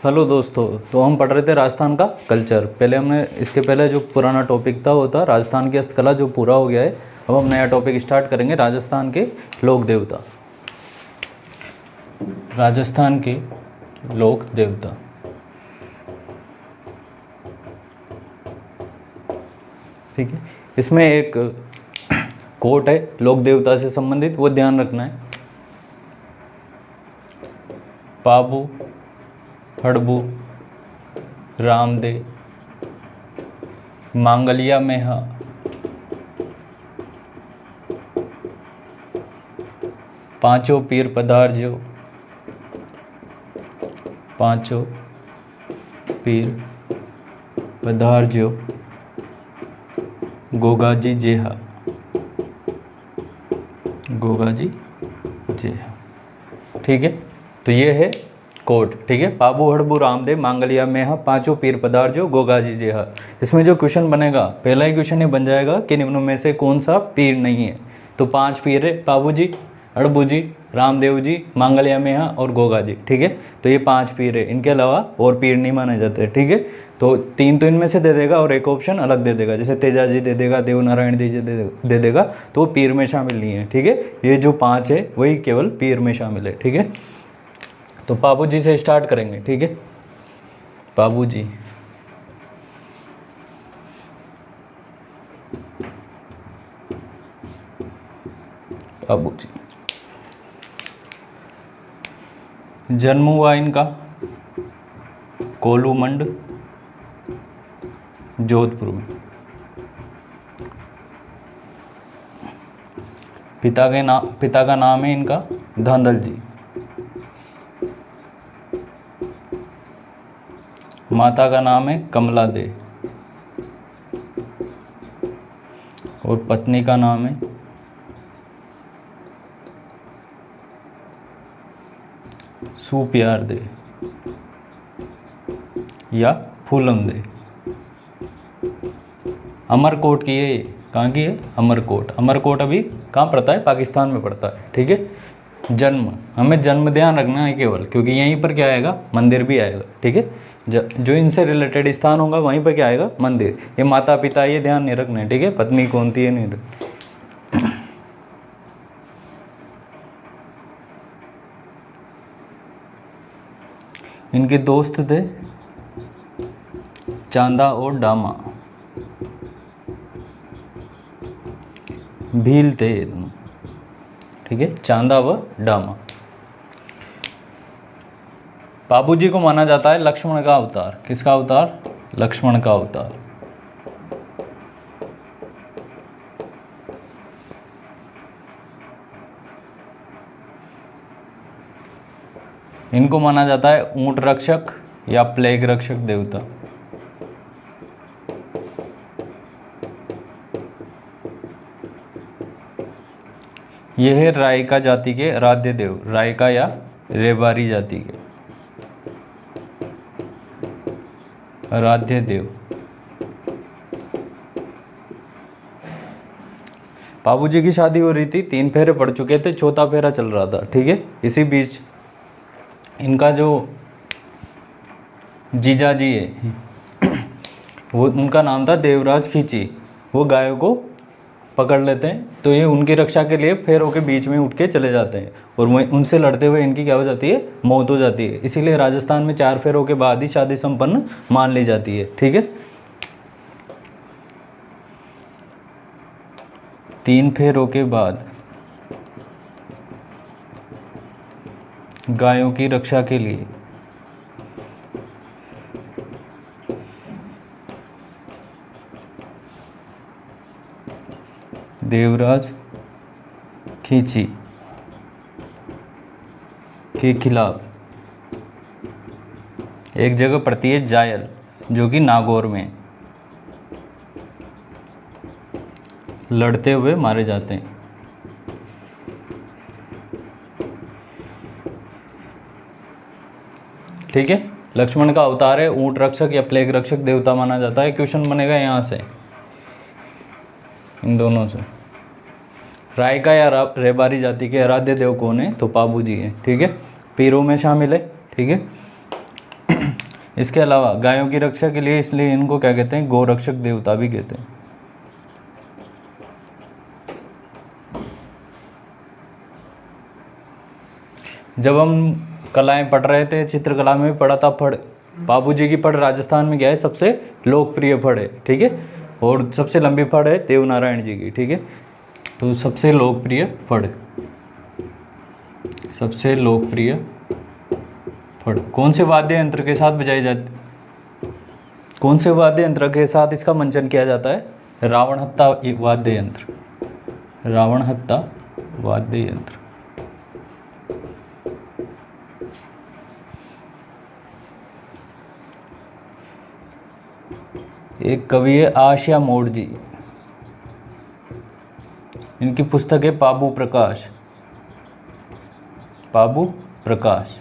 Hello दोस्तों, तो हम पढ़ रहे थे राजस्थान का कल्चर। पहले हमने इसके पहले जो पुराना टॉपिक था वो था राजस्थान की हस्तकला, जो पूरा हो गया है। अब हम नया टॉपिक स्टार्ट करेंगे, राजस्थान के लोक देवता। राजस्थान के लोक देवता। ठीक है, इसमें एक कोट है लोक देवता से संबंधित, वो ध्यान रखना है। पाबू हड़बू रामदे मांगलिया मेहा पांचों पीर पधारजो, पांचों पीर पधारजो, गोगाजी जेहा, गोगाजी जेहा। ठीक है, तो ये है कोट। ठीक है, पाबू हड़बू रामदेव मांगलिया मेहा पांचों पीर पधारजो, गोगाजी जेहा। इसमें जो क्वेश्चन बनेगा, पहला ही क्वेश्चन ये बन जाएगा कि निम्नों में से कौन सा पीर नहीं है। तो 5 पीर है, पाबू जी, हड़बू जी, रामदेव जी, मांगलिया मेहा और गोगा जी। ठीक है, तो ये 5 पीर है, इनके अलावा और पीर नहीं माने जाते। ठीक है, तो 3 तो इनमें से दे देगा और एक ऑप्शन अलग दे देगा, जैसे तेजा जी दे देगा, देवनारायण जी दे देगा, तो वो पीर में शामिल नहीं है। ठीक है, ये जो 5 है वही केवल पीर में शामिल है। ठीक है, तो पाबू जी से स्टार्ट करेंगे। ठीक है, पाबू जी। पाबू जी जन्म हुआ इनका कोलूमंड, जोधपुर में। पिता का नाम है इनका धांधल जी। माता का नाम है कमला दे और पत्नी का नाम है सुप्यार दे या फूलम दे। अमरकोट की है, कहाँ की है? अमरकोट। अमरकोट अभी कहाँ पड़ता है? पाकिस्तान में पड़ता है। ठीक है, जन्म, हमें जन्म ध्यान रखना है केवल, क्योंकि यहीं पर क्या आएगा? मंदिर भी आएगा। ठीक है, जो इनसे रिलेटेड स्थान होगा वहीं पर क्या आएगा? मंदिर। ये माता पिता ये ध्यान नहीं रखना है। ठीक है, पत्नी कौन थी ये नहीं रखना। इनके दोस्त थे चांदा और डामा, भील थे ये दोनों। ठीक है, चांदा व डामा। पाबू जी को माना जाता है लक्ष्मण का अवतार। किसका अवतार? लक्ष्मण का अवतार। इनको माना जाता है ऊंट रक्षक या प्लेग रक्षक देवता। यह है रायका जाति के आराध्य देव, रायका या रेबारी जाति के आराध्य देव। बाबू जी की शादी हो रही थी, 3 फेरे पड़ चुके थे, 4था फेरा चल रहा था। ठीक है, इसी बीच इनका जो जीजा जी है वो, उनका नाम था देवराज खींची। वो गायों को पकड़ लेते हैं, तो ये उनकी रक्षा के लिए फेरों के बीच में उठ के चले जाते हैं और उनसे लड़ते हुए इनकी क्या हो जाती है? मौत हो जाती है। इसीलिए राजस्थान में 4 फेरों के बाद ही शादी संपन्न मान ली जाती है। ठीक है, 3 फेरों के बाद गायों की रक्षा के लिए देवराज खींची के खिलाफ एक जगह पड़ती है जायल, जो कि नागौर में, लड़ते हुए मारे जाते हैं। ठीक है, लक्ष्मण का अवतार है, ऊंट रक्षक या प्लेग रक्षक देवता माना जाता है। क्वेश्चन बनेगा यहाँ से, इन दोनों से। रायका या रेबारी जाति के आराध्य देव कौन है? तो पाबू जी हैं। ठीक है, पीरों में शामिल है। ठीक है, इसके अलावा गायों की रक्षा के लिए, इसलिए इनको क्या कहते हैं, गोरक्षक देवता भी कहते हैं। जब हम कलाएं पढ़ रहे थे, चित्रकला में भी पढ़ा था फड़, बाबू जी की फड़ राजस्थान में क्या है, सबसे लोकप्रिय फड़ है, ठीक है, और सबसे लंबी फड़ है देवनारायण जी की, ठीक है। तो सबसे लोकप्रिय फड़, सबसे लोकप्रिय फड़ कौन से वाद्य यंत्र के साथ बजाई जाती, कौन से वाद्य यंत्र के साथ इसका मंचन किया जाता है, रावणहत्ता वाद्य यंत्र, रावणहत्ता वाद्य यंत्र। एक कवि है आशिया मोड़ जी, इनकी पुस्तक है पाबू प्रकाश, पाबू प्रकाश,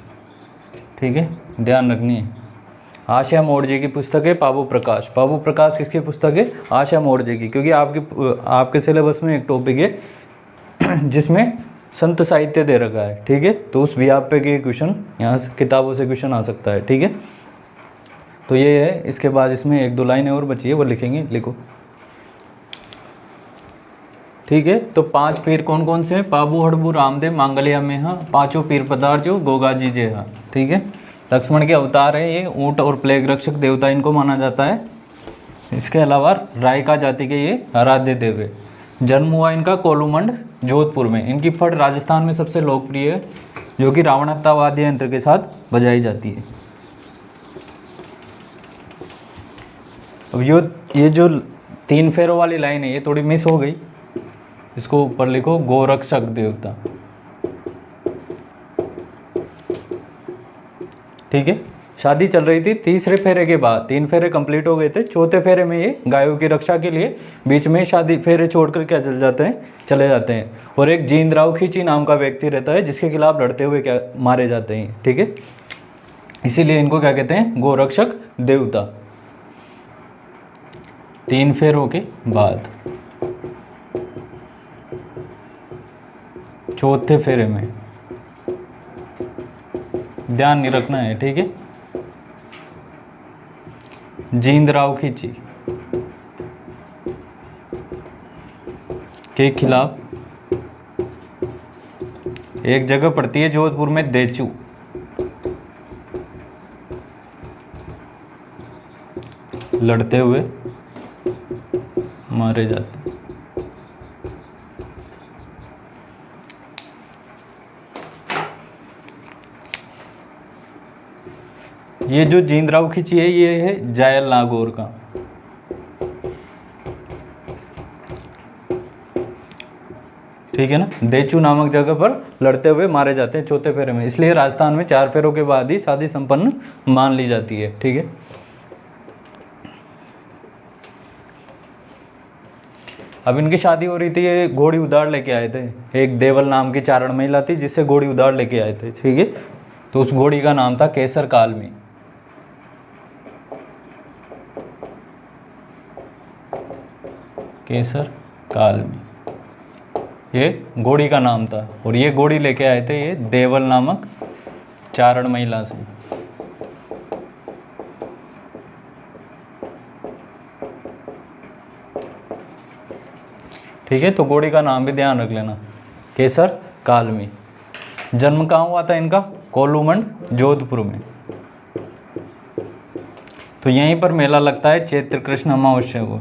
ठीक है, ध्यान रखनी है। आशिया मोड़ जी की पुस्तक है पाबू प्रकाश। पाबू प्रकाश किसकी पुस्तक है, आशिया मोड़ जी की, क्योंकि आपके सिलेबस में एक टॉपिक है जिसमें संत साहित्य दे रखा है, ठीक है, तो उस भी आप पे के क्वेश्चन यहाँ से किताबों से क्वेश्चन आ सकता है, ठीक है। तो ये है, इसके बाद इसमें एक दो लाइनें और बची है, वो लिखेंगे, लिखो, ठीक है। तो 5 पीर कौन कौन से हैं, पाबू हड़बू रामदेव मांगलिया मेहा, पांचों पीर पदार जो गोगाजी जेहा, ठीक है। लक्ष्मण के अवतार है ये, ऊंट और प्लेग रक्षक देवता इनको माना जाता है। इसके अलावा रायका जाति के ये आराध्य देव है। जन्म हुआ इनका कोलूमंड जोधपुर में। इनकी फड़ राजस्थान में सबसे लोकप्रिय है, जो कि रावणहत्ता वाद्य यंत्र के साथ बजाई जाती है। अब ये जो 3 फेरों वाली लाइन है, ये थोड़ी मिस हो गई, इसको ऊपर लिखो, गोरक्षक देवता, ठीक है। शादी चल रही थी, तीसरे फेरे के बाद 3 फेरे कंप्लीट हो गए थे, चौथे फेरे में ये गायों की रक्षा के लिए बीच में शादी फेरे छोड़कर क्या चले जाते हैं, और एक जींदराव खींची नाम का व्यक्ति रहता है जिसके खिलाफ लड़ते हुए क्या मारे जाते हैं, ठीक है। इसीलिए इनको क्या कहते हैं, गोरक्षक देवता। 3 फेरों के बाद चौथे फेरे में ध्यान नहीं रखना है, ठीक है। जींदराव खींची के खिलाफ एक जगह पड़ती है जोधपुर में, देचू, लड़ते हुए मारे जाते। ये जो जींदराव खींची है, ये है जायल नागौर का, ठीक है ना। देचू नामक जगह पर लड़ते हुए मारे जाते हैं चौथे फेरे में, इसलिए राजस्थान में 4 फेरों के बाद ही शादी संपन्न मान ली जाती है, ठीक है। अब इनकी शादी हो रही थी, ये घोड़ी उधार लेके आए थे, एक देवल नाम की चारण महिला थी जिससे घोड़ी उधार लेके आए थे, ठीक है। तो उस घोड़ी का नाम था केसर कालमी, केसर कालमी, ये घोड़ी का नाम था, और ये घोड़ी लेके आए थे ये देवल नामक चारण महिला से। ठीक है, तो घोड़ी का नाम भी ध्यान रख लेना, केसर कालमी। जन्म कहाँ हुआ था इनका, कोलूमंड जोधपुर में। तो यहीं पर मेला लगता है चैत्र कृष्ण अमावस्या को।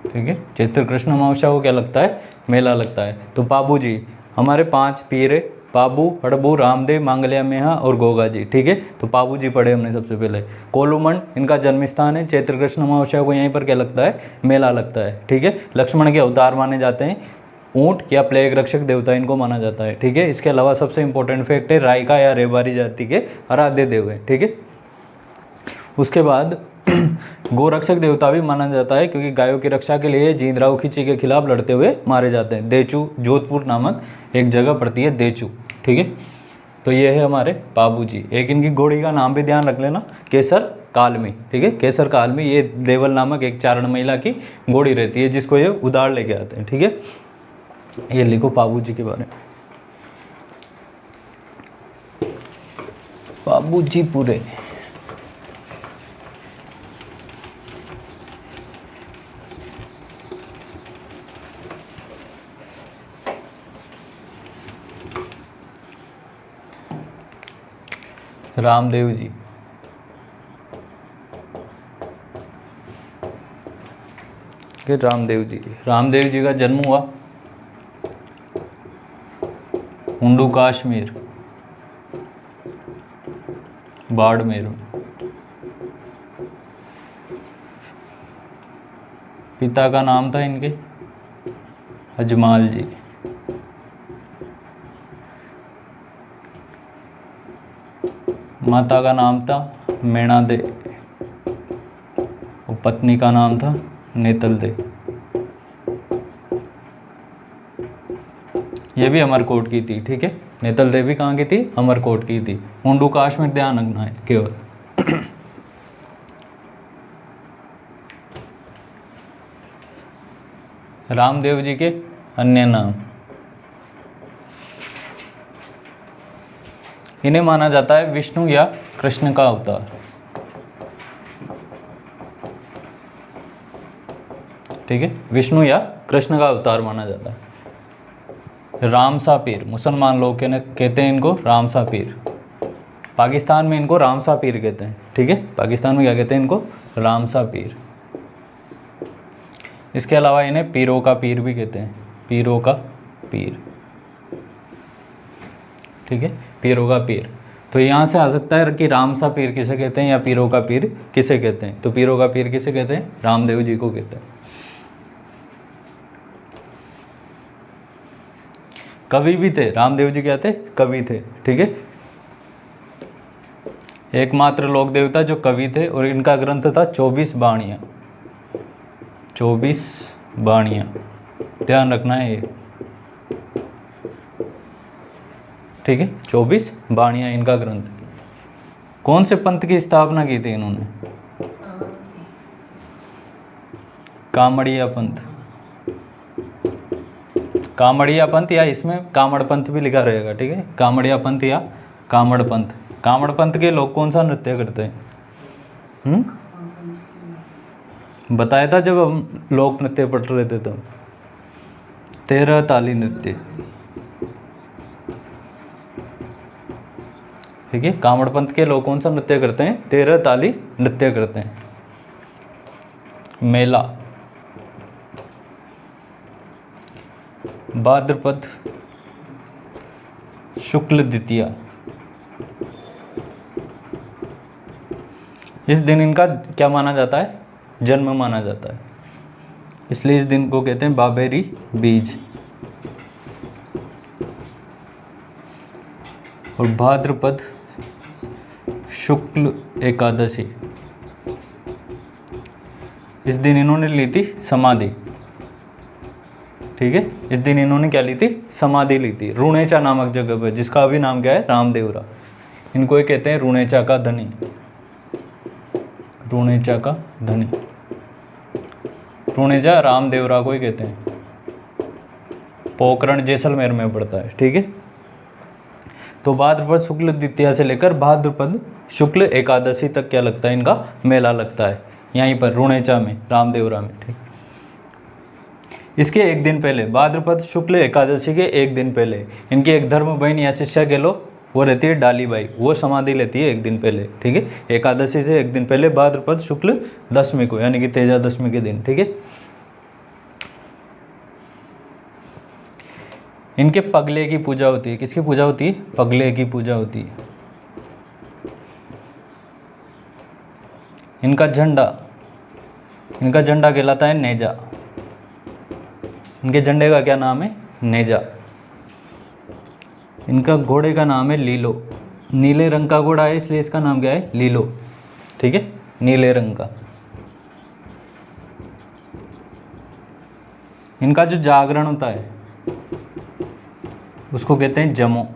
ठीक है, चैत्र कृष्ण अमावस्या को क्या लगता है, मेला लगता है। तो पाबू जी हमारे 5 पीर है, पाबू, हड़बू, रामदेव, मांगलिया मेहा और गोगा जी। ठीक है, तो पाबू जी पढ़े हमने सबसे पहले। कोलूमंड इनका जन्म स्थान है, चैत्र कृष्ण अमावस्या को यहीं पर क्या लगता है, मेला लगता है। ठीक है, लक्ष्मण के अवतार माने जाते हैं, ऊंट या प्लेग रक्षक देवता इनको माना जाता है। ठीक है, इसके अलावा सबसे इंपॉर्टेंट फैक्ट है रायका या रेबारी जाति के आराध्य देव है। ठीक है, उसके बाद गोरक्षक देवता भी माना जाता है क्योंकि गायों की रक्षा के लिए जींदराव खींची के खिलाफ लड़ते हुए मारे जाते हैं। देचू जोधपुर नामक एक जगह पड़ती है देचू। ठीक है, तो ये है हमारे पाबू जी। एक इनकी घोड़ी का नाम भी ध्यान रख लेना, केसर कालमी। ठीक है, केसर कालमी ये देवल नामक एक चारण महिला की घोड़ी रहती है जिसको ये उधार लेके आते हैं। ठीक है, ये लिखो पाबू जी के बारे में। बाबूजी पूरे। रामदेव जी, कि रामदेव जी का जन्म हुआ हुंडू कश्मीर बाड़मेर। पिता का नाम था इनके अजमाल जी। माता का नाम था मैणा दे और पत्नी का नाम था नेतल दे। ये भी अमरकोट की थी, ठीक है। नेतल दे भी कहाँ की थी? अमरकोट की थी। हुंडू कश्मीर ध्यान रखना है केवल। रामदेव जी के अन्य नाम, इन्हें माना जाता है विष्णु या कृष्ण का अवतार। ठीक है, विष्णु या कृष्ण का अवतार माना जाता है। रामसा पीर, मुसलमान लोग कहते हैं इनको रामसा पीर। पाकिस्तान में इनको रामसा पीर कहते हैं, ठीक है। पाकिस्तान में क्या कहते हैं इनको? रामसा पीर। इसके अलावा इन्हें पीरों का पीर भी कहते हैं, पीरों का पीर, ठीक है, पीरों का पीर। तो यहाँ से आ सकता है कि रामसा पीर किसे कहते हैं या पीरों का पीर किसे कहते हैं। तो पीरों का पीर किसे कहते हैं? रामदेव जी को कहते हैं। कवि भी थे रामदेव जी, क्या थे? कवि थे, ठीक है। एकमात्र लोक देवता जो कवि थे, और इनका ग्रंथ था 24 बाणियाँ। 24 बाणियाँ, ध्यान रखना है ये, ठीक है। 24 बाणियाँ इनका ग्रंथ। कौन से पंथ की स्थापना की थी इन्होंने? कामड़िया पंथ। कामड़िया पंथ, या इसमें कामड़ पंथ भी लिखा रहेगा, ठीक है। कामड़िया पंथ या कामड़ पंथ। कामड़ पंथ के लोग कौन सा नृत्य करते हैं? बताया था जब हम लोक नृत्य पढ़ रहे थे तब, 13 ताली नृत्य, ठीक है। कामड़ पंथ के लोग कौन सा नृत्य करते हैं? 13 ताली नृत्य करते हैं। मेला, भाद्रपद शुक्ल द्वितीया, इस दिन इनका क्या माना जाता है? जन्म माना जाता है, इसलिए इस दिन को कहते हैं बाबेरी बीज। और भाद्रपद शुक्ल एकादशी, इस दिन इन्होंने ली थी समाधि, ठीक है। इस दिन इन्होंने क्या ली थी? समाधि ली थी, रुणेचा नामक जगह पर, जिसका अभी नाम क्या है? रामदेवरा। इनको ये कहते हैं रुणेचा का धनी, रुणेचा का धनी। रुणेचा रामदेवरा को ही कहते हैं। पोखरण जैसलमेर में पड़ता है, ठीक है। तो भाद्रपद शुक्ल द्वितीया से लेकर भाद्रपद शुक्ल एकादशी तक क्या लगता है? इनका मेला लगता है यहीं पर रुणेचा में, रामदेवरा में, ठीक। इसके एक दिन पहले, भाद्रपद शुक्ल एकादशी के एक दिन पहले, इनकी एक धर्म बहन या शिष्या कह लो, वो रहती है डालीबाई, वो समाधि लेती है एक दिन पहले, ठीक है। एकादशी से एक दिन पहले भाद्रपद शुक्ल दशमी को, यानी कि तेजा दशमी के दिन, ठीक है। इनके पगले की पूजा होती है। किसकी पूजा होती है? पगले की पूजा होती है। इनका झंडा कहलाता है नेजा। इनके झंडे का क्या नाम है? नेजा। इनका घोड़े का नाम है लीलो। नीले रंग का घोड़ा है, इसलिए इसका नाम क्या है? लीलो, ठीक है, नीले रंग का। इनका जो जागरण होता है उसको कहते हैं जमो।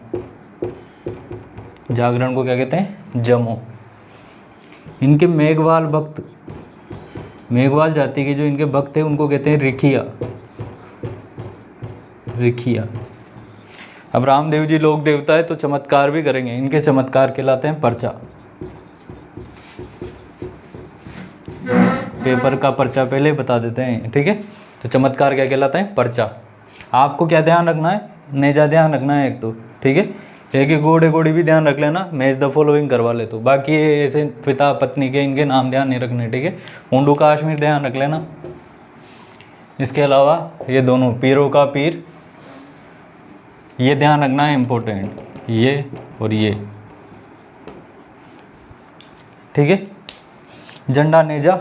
जागरण को क्या कहते हैं? जमो। इनके मेघवाल भक्त, मेघवाल जाति के जो इनके भक्त हैं उनको कहते हैं रिखिया, रिखिया। अब रामदेव जी लोक देवता है तो चमत्कार भी करेंगे, इनके चमत्कार कहलाते हैं पर्चा। पेपर का पर्चा पहले बता देते हैं, ठीक है। तो चमत्कार क्या कहलाता है? पर्चा। आपको क्या ध्यान रखना है? नेजा ध्यान रखना है एक तो, ठीक है। एक गोड़े गोड़ी भी ध्यान रख लेना, मैच द फॉलोइंग करवा ले तो। बाकी ये ऐसे पिता पत्नी के इनके नाम ध्यान नहीं रखने, ठीक है। मुंडू काश्मीर ध्यान रख लेना। इसके अलावा ये दोनों पीरों का पीर, ये ध्यान रखना है इम्पोर्टेंट, ये और ये, ठीक है। झंडा नेजा,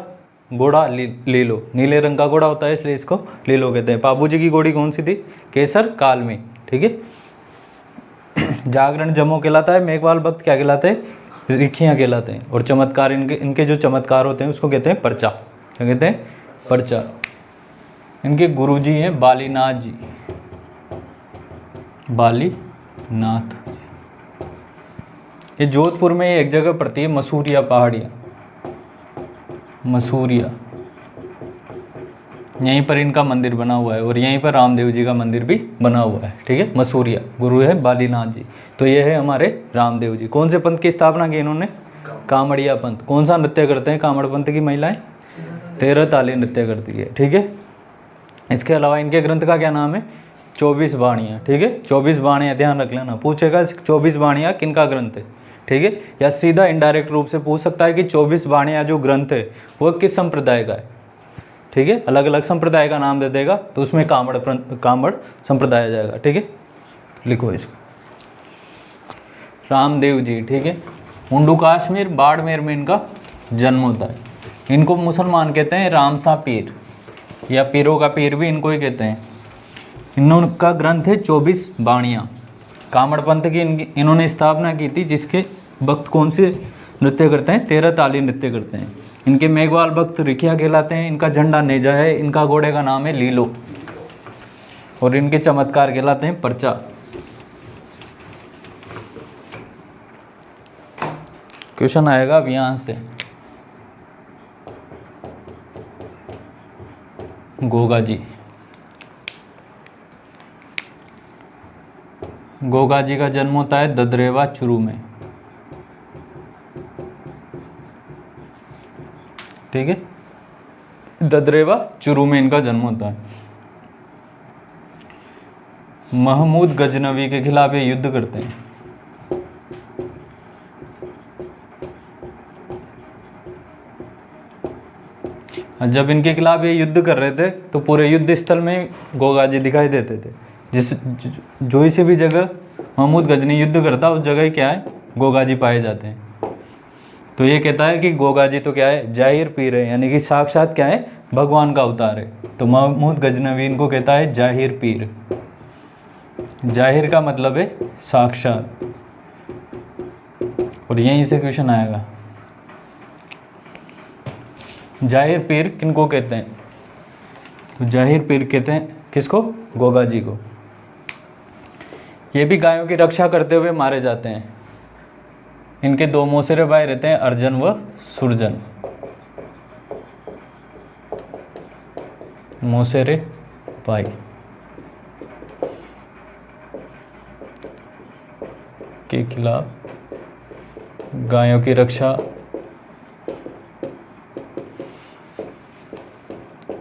घोड़ा लीलो, नीले रंग का घोड़ा होता है इसलिए इसको लीलो कहते हैं। बाबू जी की घोड़ी कौन सी थी? केसर कालमी, ठीक है। जागरण जमो कहलाता है, मेघवाल भक्त क्या कहलाते हैं? रिखियाँ कहलाते हैं। और चमत्कार इनके जो चमत्कार होते हैं उसको कहते हैं पर्चा। क्या कहते हैं? पर्चा। इनके गुरुजी हैं बालीनाथ जी, बालीनाथ। ये जोधपुर में एक जगह पड़ती है, मसूरिया पहाड़ियाँ, मसूरिया, यहीं पर इनका मंदिर बना हुआ है और यहीं पर रामदेव जी का मंदिर भी बना हुआ है, ठीक है। मसूरिया, गुरु है बालीनाथ जी। तो ये है हमारे रामदेव जी। कौन से पंथ की स्थापना की इन्होंने? कामड़िया पंथ। कौन सा नृत्य करते हैं कामड़ पंथ की महिलाएं? 13 ताली नृत्य करती है, ठीक है। इसके अलावा इनके ग्रंथ का क्या नाम है? 24 बाणियाँ, ठीक है। 24 बाणियाँ ध्यान रख लेना, पूछेगा 24 बाणियाँ किनका ग्रंथ है, ठीक है। या सीधा इनडायरेक्ट रूप से पूछ सकता है कि 24 बाणियाँ जो ग्रंथ है वो किस संप्रदाय का है, ठीक है। अलग अलग संप्रदाय का नाम दे देगा तो उसमें कामड़ संप्रदाय आ जाएगा, ठीक है। लिखो इसको, रामदेव जी, ठीक है। मुंडू काश्मीर बाड़मेर में इनका जन्म होता है। इनको मुसलमान कहते हैं रामसा पीर, या पीरों का पीर भी इनको ही कहते हैं। इनका ग्रंथ है 24 बाणियाँ। कामड़ पंथ की इन्होंने स्थापना की थी, जिसके भक्त कौन से नृत्य करते हैं? 13 ताली नृत्य करते हैं। इनके मेघवाल भक्त रिखिया कहलाते हैं। इनका झंडा नेजा है। इनका घोड़े का नाम है लीलो और इनके चमत्कार कहलाते हैं पर्चा। क्वेश्चन आएगा अब यहाँ से, गोगा जी। गोगा जी का जन्म होता है ददरेवा चुरू में, ठीक है। ददरेवा चुरू में इनका जन्म होता है। महमूद गजनवी के खिलाफ ये युद्ध करते हैं। जब इनके खिलाफ ये युद्ध कर रहे थे तो पूरे युद्ध स्थल में गोगा जी दिखाई देते थे। जो से भी जगह महमूद गजनी युद्ध करता उस जगह ही क्या है? गोगा जी पाए जाते हैं। तो ये कहता है कि गोगा जी तो क्या है? जाहिर पीर है, यानी कि साक्षात क्या है? भगवान का अवतार है। तो महमूद गजनवी इनको कहता है जाहिर पीर। जाहिर का मतलब है साक्षात, और यहीं से क्वेश्चन आएगा। जाहिर पीर किनको कहते हैं? तो जाहिर पीर कहते हैं किसको? गोगा जी को। ये भी गायों की रक्षा करते हुए मारे जाते हैं। इनके 2 मौसेरे भाई रहते हैं, अर्जन व सुरजन। मौसेरे भाई के खिलाफ गायों की रक्षा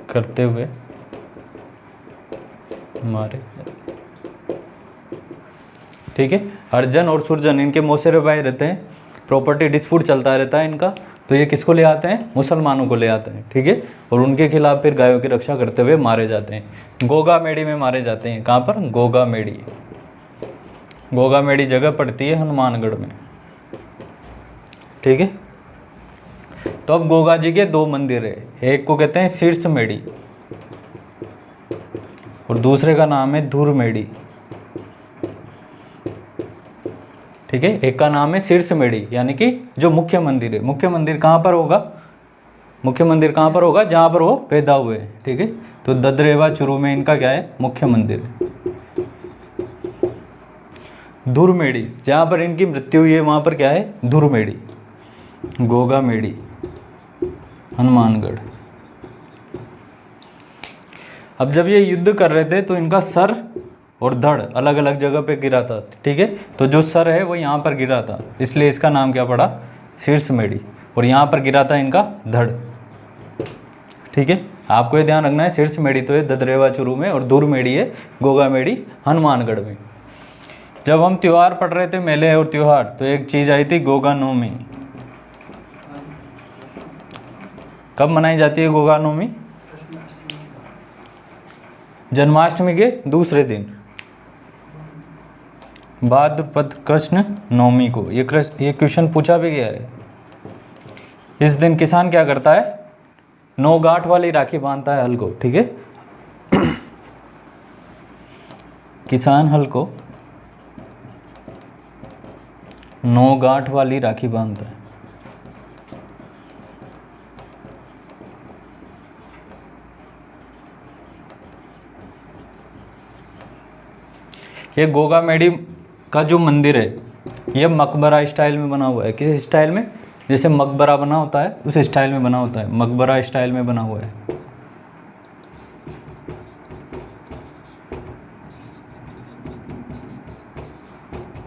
करते हुए मारे, ठीक है। अर्जन और सुरजन इनके मौसेरे भाई रहते हैं। प्रॉपर्टी डिस्प्यूट चलता रहता है इनका। तो ये किसको ले आते हैं? मुसलमानों को ले आते हैं, ठीक है। और उनके खिलाफ फिर गायों की रक्षा करते हुए मारे जाते हैं। गोगा मेड़ी में मारे जाते हैं। कहाँ पर? गोगा मेड़ी। गोगा मेड़ी जगह पड़ती है हनुमानगढ़ में, ठीक है। तो अब गोगा जी के 2 मंदिर है। एक को कहते हैं शीर्ष मेड़ी और दूसरे का नाम है धुर मेड़ी, ठीक है। एक का नाम है शीर्ष मेड़ी, यानी कि जो मुख्य मंदिर है। मुख्य मंदिर कहाँ पर होगा? मुख्य मंदिर कहाँ पर होगा? जहाँ पर वो पैदा हुए, ठीक है। तो ददरेवा चुरू में इनका क्या है? मुख्य मंदिर है। धुर मेड़ी, जहाँ पर इनकी मृत्यु हुई है वहाँ पर क्या है? धुर मेड़ी। गोगा मेड़ी, हनुमानगढ़। अब जब ये युद्ध कर रहे थे तो इनका सर और धड़ अलग अलग जगह पे गिरा था, ठीक है। तो जो सर है वो यहाँ पर गिरा था, इसलिए इसका नाम क्या पड़ा, शीर्ष मेढ़ी। और यहाँ पर गिरा था इनका धड़, ठीक है। आपको ये ध्यान रखना है, शीर्ष मेढ़ी तो है ददरेवा चूरू में, और धुर मेढ़ी है गोगा मेढ़ी हनुमानगढ़ में। जब हम त्यौहार पढ़ रहे थे, मेले और त्यौहार, तो एक चीज़ आई थी गोगा नवमी। कब मनाई जाती है गोगा नवमी? जन्माष्टमी के दूसरे दिन, भाद्रपद कृष्ण नवमी को। ये क्वेश्चन पूछा भी गया है। इस दिन किसान क्या करता है, 9 गांठ वाली राखी बांधता है हल को, ठीक है। किसान हल को 9 गांठ वाली राखी बांधता है। ये गोगा मेढ़ी का जो मंदिर है, ये मकबरा स्टाइल में बना हुआ है। किस स्टाइल में? जैसे मकबरा बना होता है उस स्टाइल में बना होता है, मकबरा स्टाइल में बना हुआ है।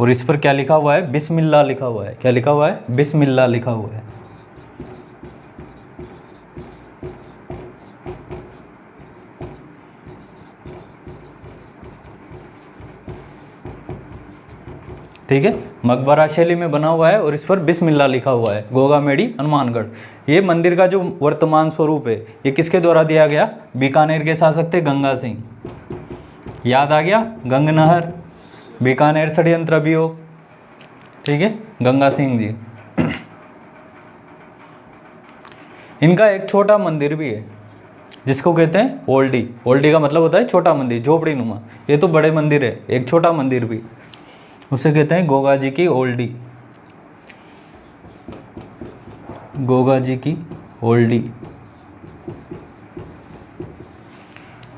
और इस पर क्या लिखा हुआ है, बिस्मिल्लाह लिखा हुआ है। क्या लिखा हुआ है? बिस्मिल्लाह लिखा हुआ है। ठीक है, मकबरा शैली में बना हुआ है और इस पर बिस्मिल्लाह लिखा हुआ है। गोगा मेढ़ी हनुमानगढ़। ये मंदिर का जो वर्तमान स्वरूप है, ये किसके द्वारा दिया गया? बीकानेर के शासक थे गंगा सिंह। याद आ गया? गंगनहर, बीकानेर षड्यंत्र अभियोग, ठीक है, गंगा सिंह जी। इनका एक छोटा मंदिर भी है जिसको कहते हैं ओल्डी। ओल्डी का मतलब होता है छोटा मंदिर, झोपड़ी नुमा। ये तो बड़े मंदिर है, एक छोटा मंदिर भी, उसे कहते हैं गोगा जी की ओल्डी। गोगा जी की ओल्डी।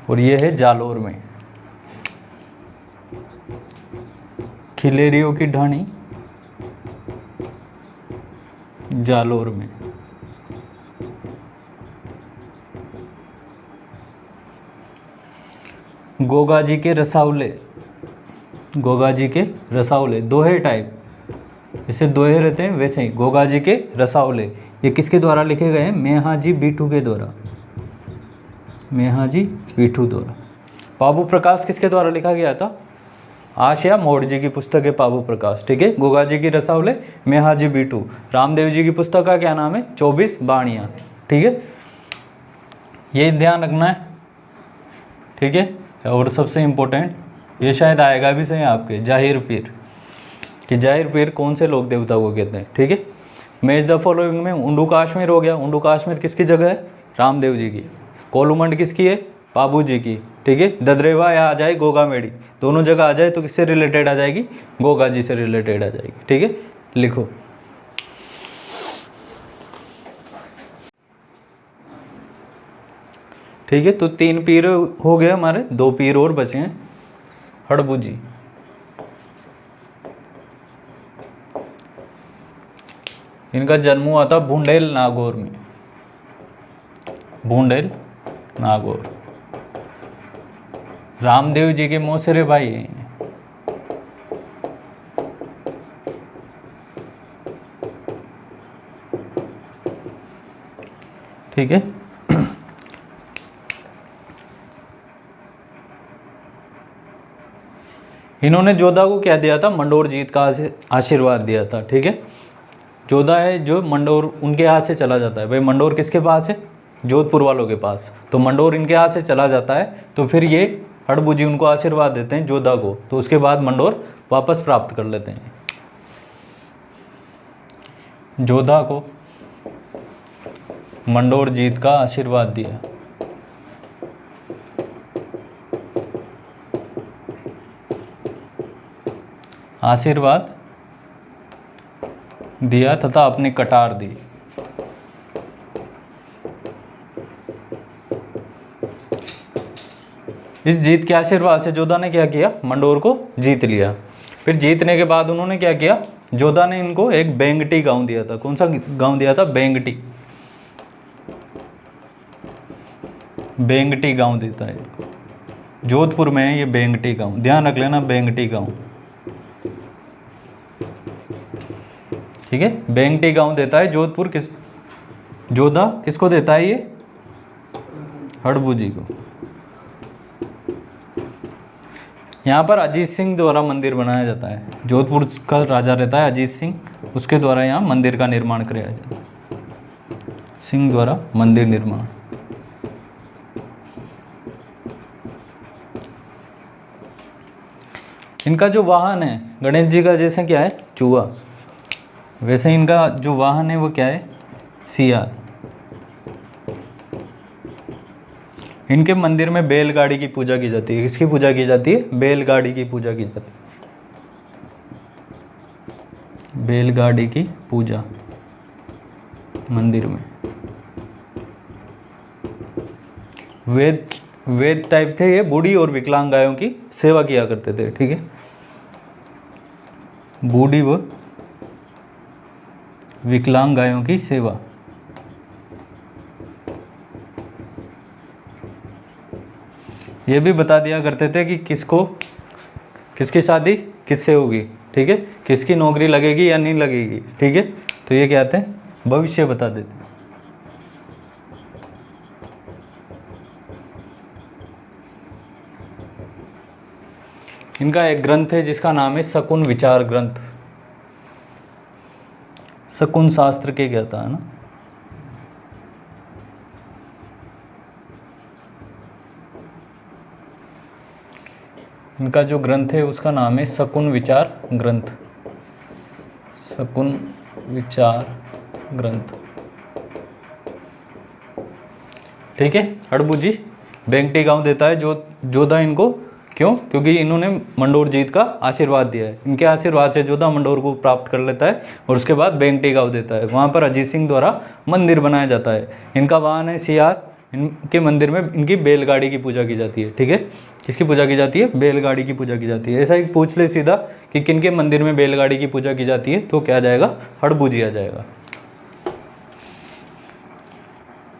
और ये है जालोर में, खिलेरियों की ढाणी, जालोर में। गोगा जी के रसावले, गोगा जी के रसावले, दोहे टाइप, जैसे दोहे रहते हैं वैसे ही गोगा जी के रसावले। ये किसके द्वारा लिखे गए हैं? मेहाजी बीठू के द्वारा, मेहाजी बीठू द्वारा। पाबू प्रकाश किसके द्वारा लिखा गया था? आशया मोड़ जी की पुस्तक है पाबू प्रकाश, ठीक है। गोगा जी की रसावले, मेहाजी बीठू। रामदेव जी की पुस्तक का क्या नाम है? 24 बाणियाँ, ठीक है। ये ध्यान रखना है, ठीक है। और सबसे इम्पोर्टेंट, ये शायद आएगा भी सही आपके, जाहिर पीर, कि जाहिर पीर कौन से लोक देवता को कहते हैं, ठीक है। मैच द फॉलोइंग में उंडू काश्मीर हो गया। उंडू काश्मीर किसकी जगह है? रामदेव जी की। कोलूमंड किसकी है? पाबू जी की, ठीक है। ददरेवा या आ जाए गोगा मेढ़ी, दोनों जगह आ जाए तो किससे रिलेटेड आ जाएगी? गोगा जी से रिलेटेड आ जाएगी, ठीक है। लिखो। ठीक है, तो 3 पीर हो गए हमारे, 2 पीर और बचे हैं। हड़बू जी, इनका जन्म हुआ था भूंडेल नागौर में, भूंडेल नागौर। रामदेव जी के मौसेरे भाई हैं। ठीक है, इन्होंने जोधा को क्या दिया था? मंडोर जीत का आशीर्वाद दिया था, ठीक है। जोधा है जो मंडोर उनके हाथ से चला जाता है। भाई मंडोर किसके पास है? जोधपुर वालों के पास। तो मंडोर इनके हाथ से चला जाता है, तो फिर ये हड़बू जी उनको आशीर्वाद देते हैं जोधा को, तो उसके बाद मंडोर वापस प्राप्त कर लेते हैं। जोधा को मंडोर जीत का आशीर्वाद दिया। आशीर्वाद दिया तथा अपनी कटार दी। इस जीत के आशीर्वाद से जोधा ने क्या किया? मंडोर को जीत लिया। फिर जीतने के बाद उन्होंने क्या किया? जोधा ने इनको एक बेंगटी गांव दिया था। कौन सा गांव दिया था? बेंगटी। बेंगटी गांव देता है। जोधपुर में है ये बेंगटी गांव, ध्यान रख लेना बेंगटी गांव, ठीक है। बेंगटी गांव देता है जोधपुर, किस जोधा किसको देता है ये, हड़बू जी को। यहाँ पर अजीत सिंह द्वारा मंदिर बनाया जाता है, जोधपुर का राजा रहता है अजीत सिंह, उसके द्वारा यहाँ मंदिर का निर्माण किया जाता है, सिंह द्वारा मंदिर निर्माण। इनका जो वाहन है गणेश जी का जैसे क्या है चूहा, वैसे इनका जो वाहन है वो क्या है सियार। इनके मंदिर में बैलगाड़ी की पूजा की जाती है, किसकी पूजा की जाती है, बैलगाड़ी की पूजा की जाती है, बैलगाड़ी की पूजा मंदिर में। वेद टाइप थे ये, बूढ़ी और विकलांग गायों की सेवा किया करते थे, ठीक है। बूढ़ी व विकलांग गायों की सेवा। ये भी बता दिया करते थे कि किसकी शादी किससे होगी, ठीक है, किसकी नौकरी लगेगी या नहीं लगेगी, ठीक है। तो ये क्या कहते हैं, भविष्य बता देते हैं। इनका एक ग्रंथ है जिसका नाम है शकुन विचार ग्रंथ, शकुन शास्त्र के कहता है ना। इनका जो ग्रंथ है उसका नाम है शकुन विचार ग्रंथ, शकुन विचार ग्रंथ, ठीक है। हड़बू जी बेंगटी गांव देता है जोधा इनको, क्यों, क्योंकि इन्होंने मंडोर जीत का आशीर्वाद दिया है, इनके आशीर्वाद से जोधा मंडोर को प्राप्त कर लेता है और उसके बाद बेंगटी गांव देता है, वहाँ पर अजीत सिंह द्वारा मंदिर बनाया जाता है। इनका वाहन है सियार, इनके मंदिर में इनकी बैलगाड़ी की पूजा की जाती है, ठीक है। किसकी पूजा की जाती है, बैलगाड़ी की पूजा की जाती है। ऐसा ही पूछ ले सीधा कि किन के मंदिर में बैलगाड़ी की पूजा की जाती है, तो क्या आ जाएगा, हड़बू जी आ जाएगा।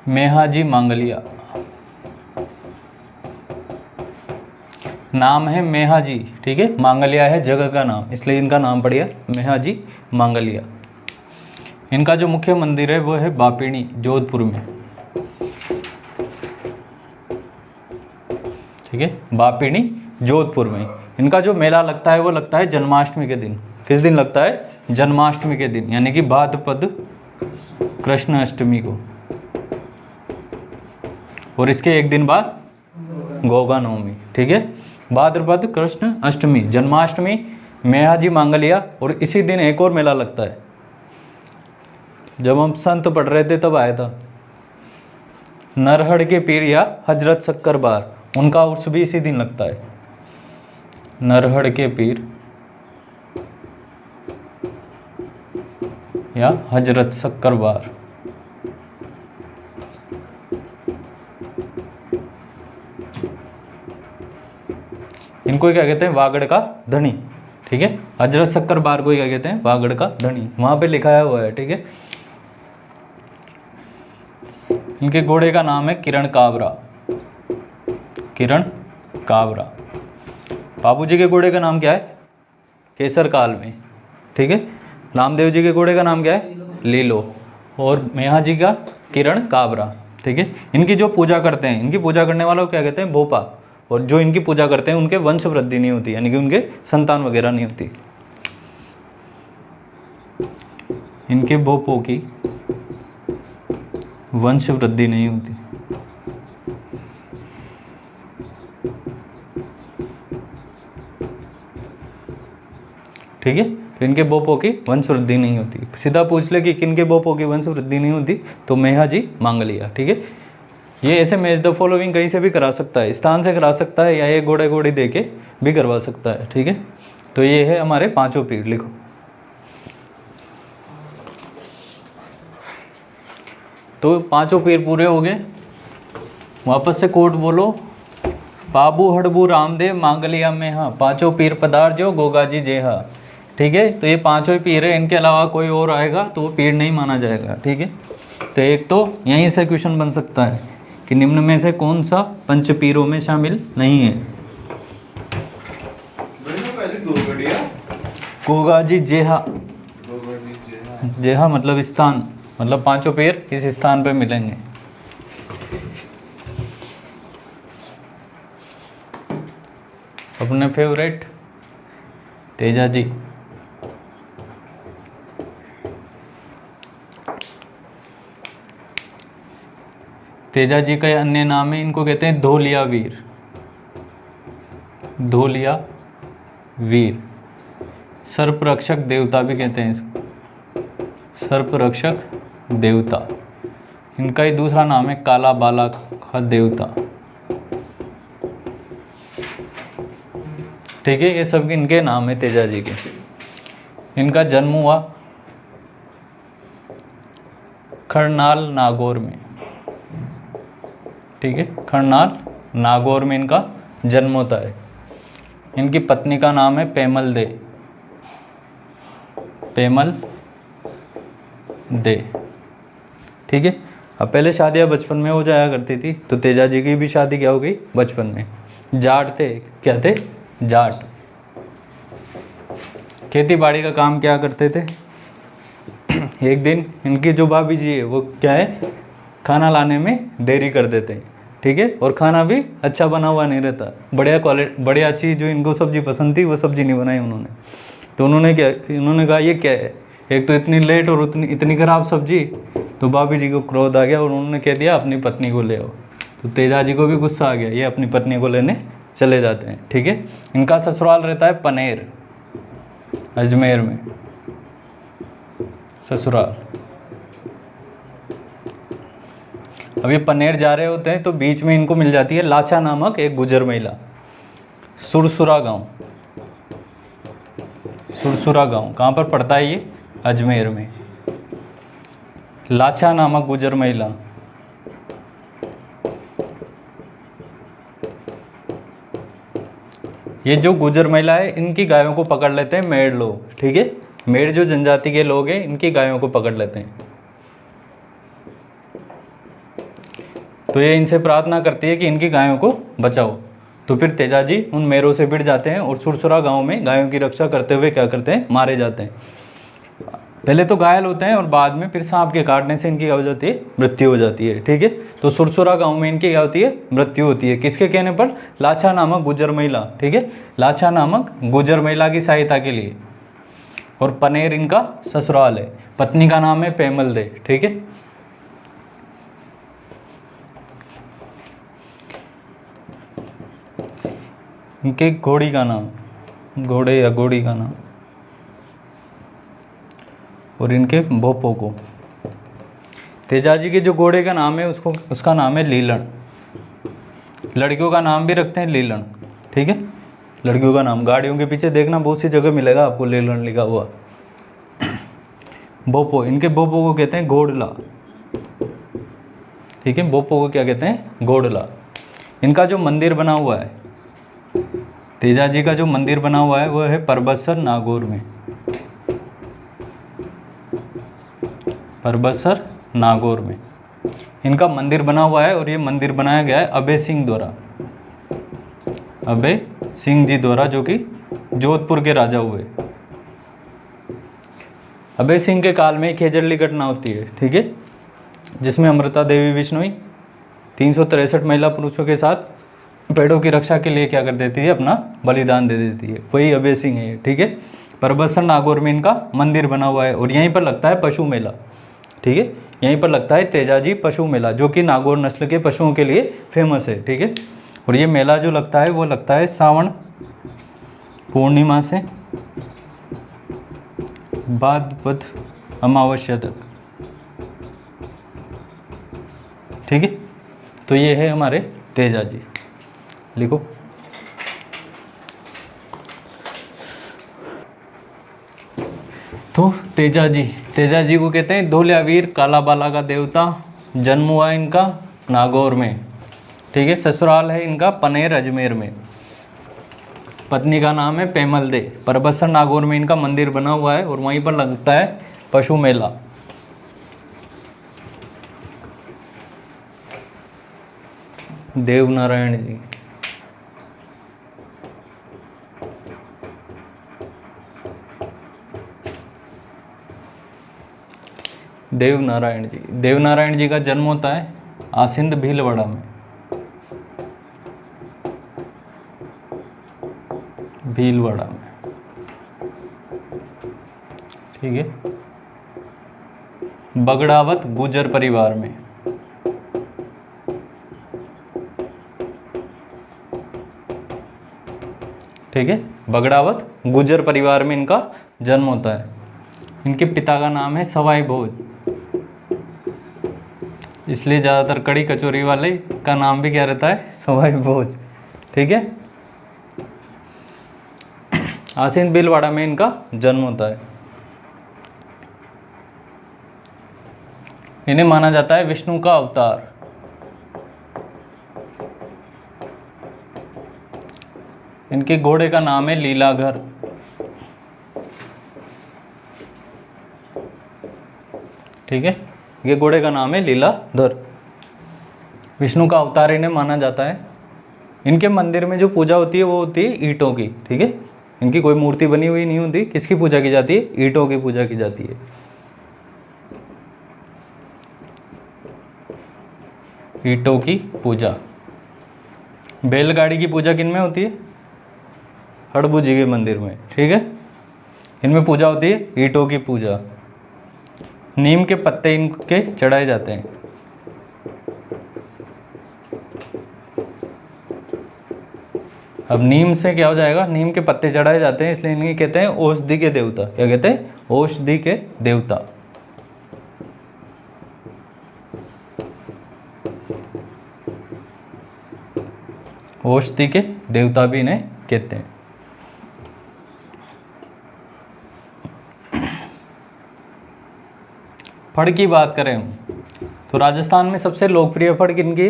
मेहाजी मांगलिया, नाम है मेहाजी, ठीक है, मांगलिया है जगह का नाम, इसलिए इनका नाम पड़ गया मेहाजी मांगलिया। इनका जो मुख्य मंदिर है वो है बापिणी जोधपुर में, ठीक है, बापिणी जोधपुर में। इनका जो मेला लगता है वो लगता है जन्माष्टमी के दिन। किस दिन लगता है, जन्माष्टमी के दिन, यानी कि भाद्रपद कृष्ण अष्टमी को, और इसके एक दिन बाद गोगा नवमी, ठीक है। भाद्रपद कृष्ण अष्टमी, जन्माष्टमी, मेहाजी मांगलिया, और इसी दिन एक और मेला लगता है, जब हम संत पढ़ रहे थे तब आया था, नरहड़ के पीर या हजरत शक्करबार, उनका उर्स भी इसी दिन लगता है। नरहड़ के पीर या हजरत शक्करबार, इनको क्या कहते हैं, वागड़ का धनी, ठीक है। हजरत शक्करबार को क्या कहते हैं, वागड़ का धनी, वहां पे लिखाया हुआ है, ठीक है। इनके घोड़े का नाम है किरण काबरा, किरण काबरा। बाबूजी के घोड़े का नाम क्या है, केसर काल में, ठीक है। रामदेव जी के घोड़े का नाम क्या है, लीलो, और मेहाजी का किरण काबरा, ठीक है। इनकी जो पूजा करते हैं, इनकी पूजा करने वालों को क्या कहते हैं, भोपा, और जो इनकी पूजा करते हैं उनके वंश वृद्धि नहीं होती, यानी कि उनके संतान वगैरह नहीं होती। इनके भोपों की वंश वृद्धि नहीं होती, ठीक है। तो इनके बोपों की वंश वृद्धि नहीं होती। सीधा पूछ ले कि किनके बोपों की वंश वृद्धि नहीं होती, तो मेहाजी मांगलिया, ठीक है। ये ऐसे मैच द फॉलोइंग कहीं से भी करा सकता है, स्थान से करा सकता है, या ये घोड़े घोड़ी दे के भी करवा सकता है, ठीक है। तो ये है हमारे पांचों पीर, लिखो। तो पांचों पीर पूरे हो गए। वापस से कोड बोलो, बाबू हड़बू रामदेव मांगलिया में हाँ, पांचों पीर पधार जो गोगाजी जे हा, ठीक है। तो ये पांचों ही पीर है, इनके अलावा कोई और आएगा तो वो पीर नहीं माना जाएगा, ठीक है। तो एक तो यहीं से क्वेश्चन बन सकता है कि निम्न में से कौन सा पंचपीरों में शामिल नहीं है। गोगाजी जेहा, जेहा मतलब स्थान, मतलब पांचों पीर इस स्थान पे मिलेंगे। अपने फेवरेट तेजाजी। तेजाजी का अन्य नाम है, इनको कहते हैं धोलिया वीर, धोलिया वीर। सर्परक्षक देवता भी कहते हैं इसको, सर्परक्षक देवता। इनका ही दूसरा नाम है काला बाला का देवता। ठीक है, ये सब इनके नाम है तेजाजी के। इनका जन्म हुआ खरनाल नागौर में। ठीक है, खरनाल नागौर में इनका जन्म होता है। इनकी पत्नी का नाम है पेमल दे, पेमल दे। ठीक है, अब पहले शादियाँ बचपन में हो जाया करती थी, तो तेजाजी की भी शादी क्या हो गई बचपन में। जाट थे, क्या थे, जाट। खेती बाड़ी का काम क्या करते थे। एक दिन इनकी जो भाभी जी है वो क्या है, खाना लाने में देरी कर देते हैं। ठीक है, और खाना भी अच्छा बना हुआ नहीं रहता, बढ़िया क्वालिटी, बढ़िया अच्छी जो इनको सब्जी पसंद थी वो सब्जी नहीं बनाई उन्होंने। तो उन्होंने कहा ये क्या है, एक तो इतनी लेट और इतनी खराब सब्जी। तो भाभी जी को क्रोध आ गया और उन्होंने कह दिया अपनी पत्नी को ले आओ। तो तेजाजी को भी गुस्सा आ गया, ये अपनी पत्नी को लेने चले जाते हैं। ठीक है, इनका ससुराल रहता है पनेर, अजमेर में ससुराल। अब ये पनेर जा रहे होते हैं तो बीच में इनको मिल जाती है लाचा नामक एक गुजर महिला। सुरसुरा गांव, सुरसुरा गांव कहाँ पर पड़ता है ये, अजमेर में। लाचा नामक गुजर महिला, ये जो गुजर महिला है इनकी गायों को पकड़ लेते हैं मेड़ लोग। ठीक है, मेड़ जो जनजाति के लोग हैं इनकी गायों को पकड़ लेते हैं। तो ये इनसे प्रार्थना करती है कि इनकी गायों को बचाओ। तो फिर तेजाजी उन मेरों से भिड़ जाते हैं और सुरसुरा गांव में गायों की रक्षा करते हुए क्या करते हैं, मारे जाते हैं। पहले तो घायल होते हैं और बाद में फिर सांप के काटने से इनकी क्या हो जाती है, मृत्यु हो जाती है। ठीक है, तो सुरसुरा गांव में इनकी क्या होती है, मृत्यु होती है। किसके कहने पर, लाछा नामक गुजर महिला। ठीक है, लाछा नामक गुजर महिला की सहायता के लिए। और पनेर इनका ससुराल है। पत्नी का नाम है पेमल दे। ठीक है, इनके घोड़ी का नाम, घोड़े या घोड़ी का नाम, और इनके भोपो को। तेजाजी के जो घोड़े का नाम है उसका नाम है लीलन। लड़कियों का नाम भी रखते हैं लीलन। ठीक है, लड़कियों का नाम गाड़ियों के पीछे देखना बहुत सी जगह मिलेगा आपको लीलन लिखा हुआ। भोपो, इनके भोपो को कहते हैं घोड़ला। ठीक है, भोपो को क्या कहते हैं, घोड़ला। इनका जो मंदिर बना हुआ है, तेजाजी का जो मंदिर बना हुआ है वो है परबतसर नागौर में, परबतसर नागौर में इनका मंदिर बना हुआ है। और ये मंदिर बनाया गया है अभय सिंह द्वारा, अभय सिंह जी द्वारा, जो कि जोधपुर के राजा हुए। अभय सिंह के काल में एक खेजड़ली घटना होती है। ठीक है, जिसमें अमृता देवी बिश्नोई 363 महिला पुरुषों के साथ पेड़ों की रक्षा के लिए क्या कर देती है, अपना बलिदान दे देती है। वही अभय सिंह है। ठीक है, परबतसर नागौर में इनका मंदिर बना हुआ है। और यहीं पर लगता है पशु मेला। ठीक है, यहीं पर लगता है तेजाजी पशु मेला, जो कि नागौर नस्ल के पशुओं के लिए फेमस है। ठीक है, और ये मेला जो लगता है वो लगता है सावन पूर्णिमा से भाद्रपद अमावस्या तक। ठीक है, तो ये है हमारे तेजाजी। लिखो, तो तेजाजी को कहते हैं धोलियावीर, काला बाला का देवता। जन्म हुआ इनका नागौर में। ठीक है, ससुराल है इनका पनेर अजमेर में। पत्नी का नाम है पेमल दे। परबतसर नागौर में इनका मंदिर बना हुआ है और वहीं पर लगता है पशु मेला। देव नारायण जी। देव नारायण जी, देव नारायण जी का जन्म होता है आसिंद भीलवाड़ा में। भीलवाड़ा में, ठीक है। बगड़ावत गुजर परिवार में। ठीक है, बगड़ावत गुजर परिवार में इनका जन्म होता है। इनके पिता का नाम है सवाई भोज, इसलिए ज़्यादातर कड़ी कचौरी वाले का नाम भी क्या रहता है, सवाई भोज। ठीक है, आसीन भीलवाड़ा में इनका जन्म होता है। इन्हें माना जाता है विष्णु का अवतार। इनके घोड़े का नाम है लीलाधर। ठीक है, ये घोड़े का नाम है लीलाधर। विष्णु का अवतार इन्हें माना जाता है। इनके मंदिर में जो पूजा होती है वो होती है ईंटों की। ठीक है, इनकी कोई मूर्ति बनी हुई नहीं होती। किसकी पूजा की जाती है, ईंटों की पूजा की जाती है। ईंटों की पूजा। बैलगाड़ी की पूजा किन में होती है, हड़बू जी के मंदिर में। ठीक है, इनमें पूजा होती है ईंटों की पूजा। नीम के पत्ते इनके चढ़ाए जाते हैं। अब नीम से क्या हो जाएगा, नीम के पत्ते चढ़ाए जाते हैं, इसलिए इन्हें कहते हैं औषधि के देवता। क्या कहते हैं, औषधि के देवता। औषधि के देवता भी इन्हें कहते हैं। फड़ की बात करें हम तो राजस्थान में सबसे लोकप्रिय फड़ किनकी,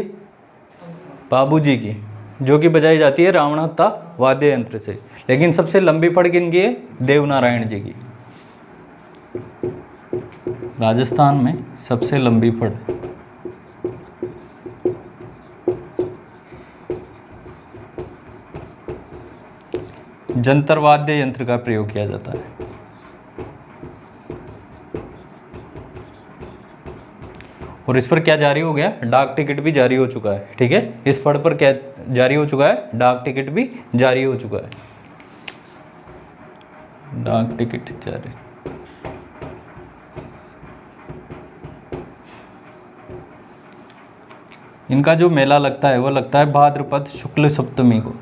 बाबू जी की, जो कि बजाई जाती है रावणहत्ता वाद्य यंत्र से। लेकिन सबसे लंबी फड़ किनकी है, देवनारायण जी की। राजस्थान में सबसे लंबी फड़ जंतर वाद्य यंत्र का प्रयोग किया जाता है। और इस पर क्या जारी हो गया, डाक टिकट भी जारी हो चुका है। ठीक है, इस फड़ पर क्या जारी हो चुका है, डाक टिकट भी जारी हो चुका है। डाक टिकट जारी। इनका जो मेला लगता है वो लगता है भाद्रपद शुक्ल सप्तमी को।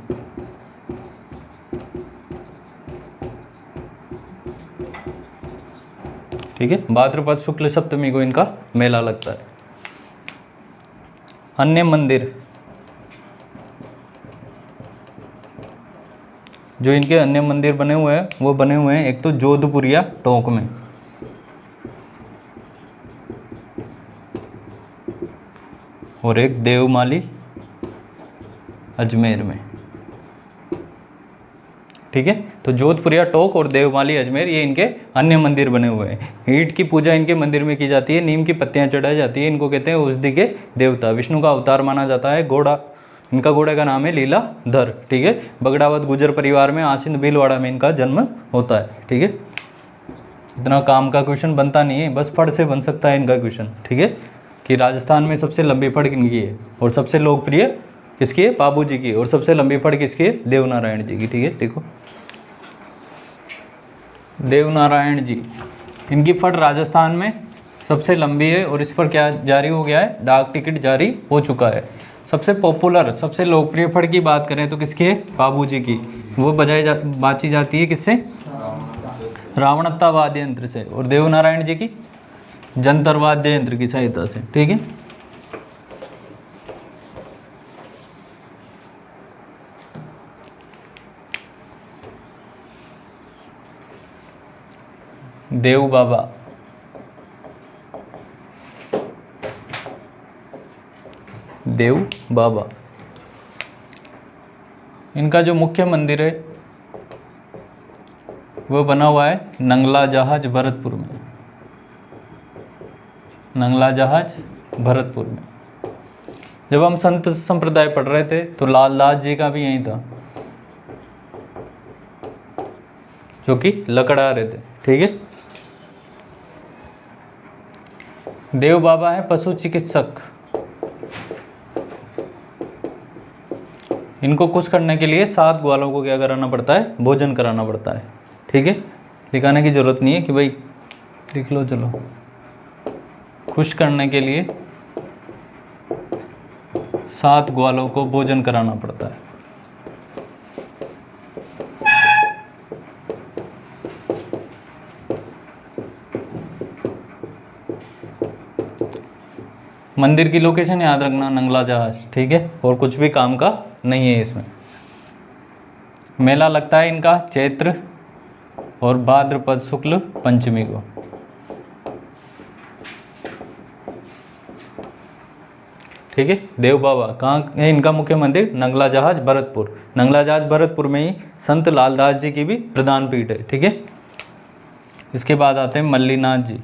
ठीक है, भाद्रपद शुक्ल सप्तमी को इनका मेला लगता है। अन्य मंदिर, जो इनके अन्य मंदिर बने हुए हैं वो बने हुए हैं एक तो जोधपुरिया टोंक में, और एक देवमाली अजमेर में। ठीक है, तो जोधपुरिया टोंक और देवमाली अजमेर ये इनके अन्य मंदिर बने हुए हैं। ईंट की पूजा इनके मंदिर में की जाती है, नीम की पत्तियां चढ़ाई जाती है। इनको कहते हैं औषधि के देवता, विष्णु का अवतार माना जाता है। घोड़ा, इनका घोड़े का नाम है लीलाधर। ठीक है, बगड़ावत गुजर परिवार में आसिंद भीलवाड़ा में इनका जन्म होता है। ठीक है, इतना काम का क्वेश्चन बनता नहीं है, बस फड़ से बन सकता है इनका क्वेश्चन। ठीक है, कि राजस्थान में सबसे लंबी फड़ किनकी है और सबसे लोकप्रिय किसकी है, बाबू जी की, और सबसे लंबी फड़ किसकी है, देवनारायण जी की। ठीक है, देखो देवनारायण जी, इनकी फड़ राजस्थान में सबसे लंबी है और इस पर क्या जारी हो गया है, डाक टिकट जारी हो चुका है। सबसे पॉपुलर, सबसे लोकप्रिय फड़ की बात करें तो किसकी है, बाबू जी की। वो बाची जाती है किससे, रावणत्ता वाद्य यंत्र से, और देवनारायण जी की जंतर वाद्य यंत्र की सहायता से। ठीक है, देव बाबा, देव बाबा, इनका जो मुख्य मंदिर है वो बना हुआ है नंगला जहाज भरतपुर में। नंगला जहाज भरतपुर में। जब हम संत संप्रदाय पढ़ रहे थे तो लालदास जी का भी यही था, जो कि लकड़ा रहे थे। ठीक है। देव बाबा है पशु चिकित्सक। इनको खुश करने के लिए 7 ग्वालों को क्या कराना पड़ता है? भोजन कराना पड़ता है। ठीक है। लिखाने की जरूरत नहीं है कि भाई लिख लो, चलो। खुश करने के लिए 7 ग्वालों को भोजन कराना पड़ता है। मंदिर की लोकेशन याद रखना, नंगला जहाज। ठीक है। और कुछ भी काम का नहीं है इसमें। मेला लगता है इनका चैत्र और भाद्रपद शुक्ल पंचमी को। ठीक है। देव बाबा कहाँ है इनका मुख्य मंदिर? नंगला जहाज भरतपुर। नंगला जहाज भरतपुर में ही संत लालदास जी की भी प्रधान पीठ है। ठीक है। इसके बाद आते हैं मल्लीनाथ जी।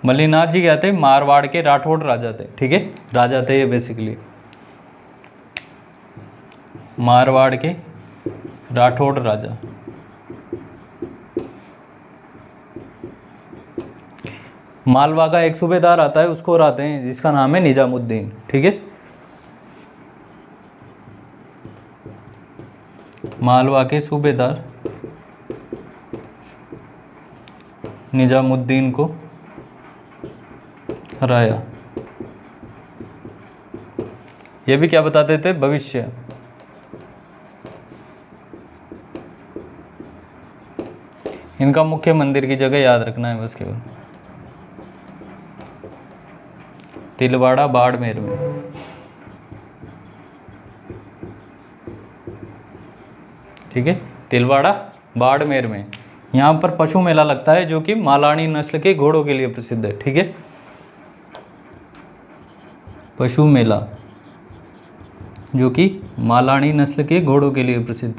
मल्लीनाथ जी क्या थे? मारवाड़ के राठौड़ राजा थे। ठीक है। राजा थे ये बेसिकली, मारवाड़ के राठौड़ राजा। मालवा का एक सूबेदार आता है, उसको हराते हैं, जिसका नाम है निजामुद्दीन। ठीक है। मालवा के सूबेदार निजामुद्दीन को हराया। ये भी क्या बताते थे? भविष्य। इनका मुख्य मंदिर की जगह याद रखना है बस केवल, तिलवाड़ा बाड़मेर में। ठीक है। तिलवाड़ा बाड़मेर में। यहाँ पर पशु मेला लगता है, जो कि मालानी नस्ल के घोड़ों के लिए प्रसिद्ध है। ठीक है। पशु मेला जो कि मालानी नस्ल के घोड़ों के लिए प्रसिद्ध,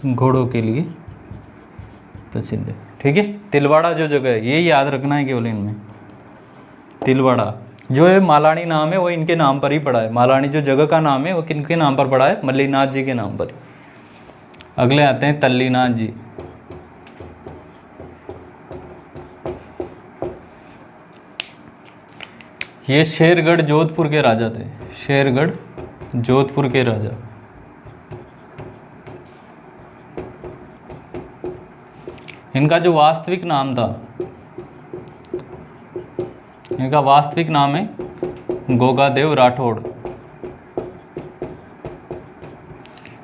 घोड़ों के लिए प्रसिद्ध है। ठीक है। तिलवाड़ा जो जगह है, ये याद रखना है केवल इनमें। तिलवाड़ा जो है मालानी नाम है, वो इनके नाम पर ही पड़ा है। मालानी जो जगह का नाम है वो किनके नाम पर पड़ा है? मल्लीनाथ जी के नाम पर। अगले आते हैं तल्लीनाथ जी। ये शेरगढ़ जोधपुर के राजा थे। शेरगढ़ जोधपुर के राजा। इनका जो वास्तविक नाम था, इनका वास्तविक नाम है गोगादेव राठौड़।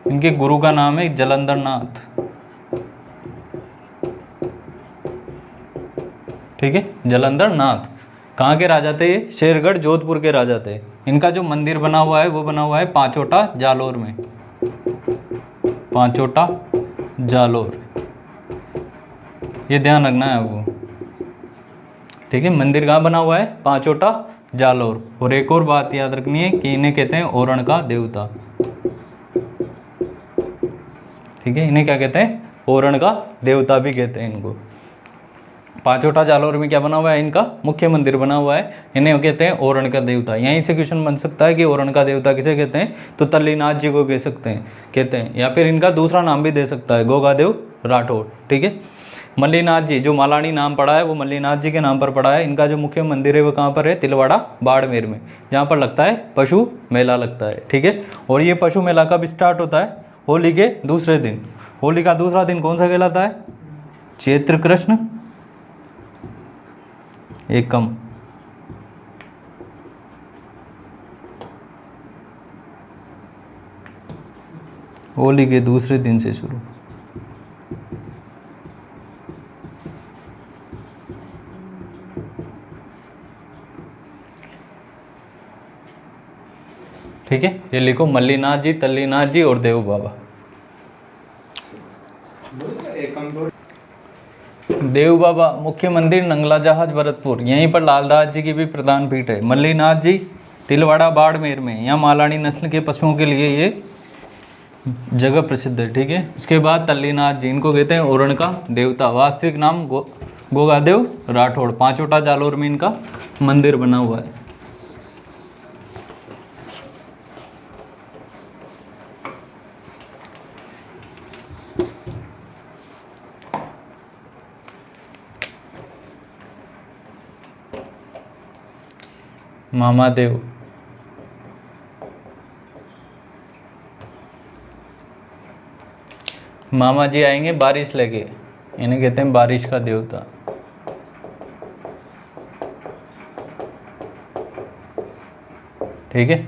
इनके गुरु का नाम है जलंधर नाथ। ठीक है। जलंधर नाथ कहाँ के राजा थे? ये शेरगढ़ जोधपुर के राजा थे। इनका जो मंदिर बना हुआ है वो बना हुआ है पांचोटा जालोर में। पांचोटा जालोर, ये ध्यान रखना है आपको। ठीक है। मंदिर कहाँ बना हुआ है? पांचोटा जालोर। और एक और बात याद रखनी है कि इन्हें कहते हैं ओरण का देवता। ठीक है। इन्हें क्या कहते हैं? ओरण का देवता भी कहते हैं इनको। पांचोटा जालोर में क्या बना हुआ है? इनका मुख्य मंदिर बना हुआ है। इन्हें कहते हैं ओरण का देवता। यहीं से क्वेश्चन बन सकता है कि ओरण का देवता किसे कहते हैं? तो तल्लीनाथ जी को कहते हैं, या फिर इनका दूसरा नाम भी दे सकता है, गोगादेव राठौड़। ठीक है। मल्लीनाथ जी जो मालानी नाम पड़ा है वो मल्लीनाथ जी के नाम पर पड़ा है। इनका जो मुख्य मंदिर है वो कहाँ पर है? तिलवाड़ा बाड़मेर में, जहाँ पर लगता है पशु मेला लगता है। ठीक है। और ये पशु मेला कब स्टार्ट होता है? होली के दूसरे दिन। होली का दूसरा दिन कौन सा कहलाता है? चैत्र कृष्ण एकम। होली के दूसरे दिन से शुरू। ठीक है। ये लिखो मल्लीनाथ जी, तल्लीनाथ जी और देव बाबा। देव बाबा मुख्य मंदिर नंगला जहाज भरतपुर। यहीं पर लालदास जी की भी प्रधान पीठ है। मल्लीनाथ जी तिलवाड़ा बाड़मेर में। यहाँ मालानी नस्ल के पशुओं के लिए ये जगह प्रसिद्ध है, ठीक है। उसके बाद तल्लीनाथ जी, इनको कहते हैं ओरण का देवता। वास्तविक नाम गोगादेव राठौड़। पांचोटा जालोर में इनका मंदिर बना हुआ है। मामादेव, मामा जी आएंगे बारिश लेके, इन्हें कहते हैं बारिश का देवता। ठीक है,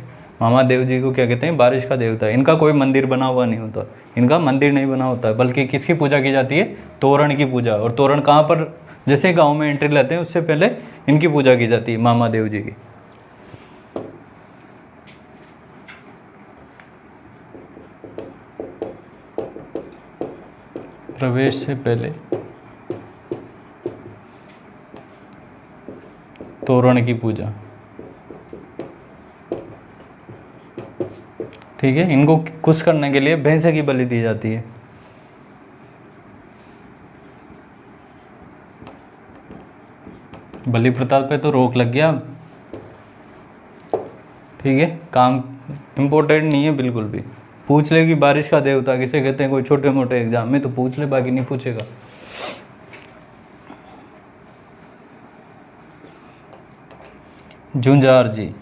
मामा देव जी को क्या कहते हैं? बारिश का देवता। इनका कोई मंदिर बना हुआ नहीं होता, इनका मंदिर नहीं बना होता, बल्कि किसकी पूजा की जाती है? तोरण की पूजा। और तोरण कहाँ पर? जैसे गांव में एंट्री लेते हैं उससे पहले इनकी पूजा की जाती है, मामा देव जी की। प्रवेश से पहले तोरण की पूजा। ठीक है, इनको खुश करने के लिए भैंसे की बलि दी जाती है। बलि प्रथा पे तो रोक लग गया। ठीक है, काम इम्पोर्टेंट नहीं है बिल्कुल भी। पूछ ले कि बारिश का देवता किसे कहते हैं, कोई छोटे मोटे एग्जाम में तो पूछ ले, बाकी नहीं पूछेगा। झुंझार जी,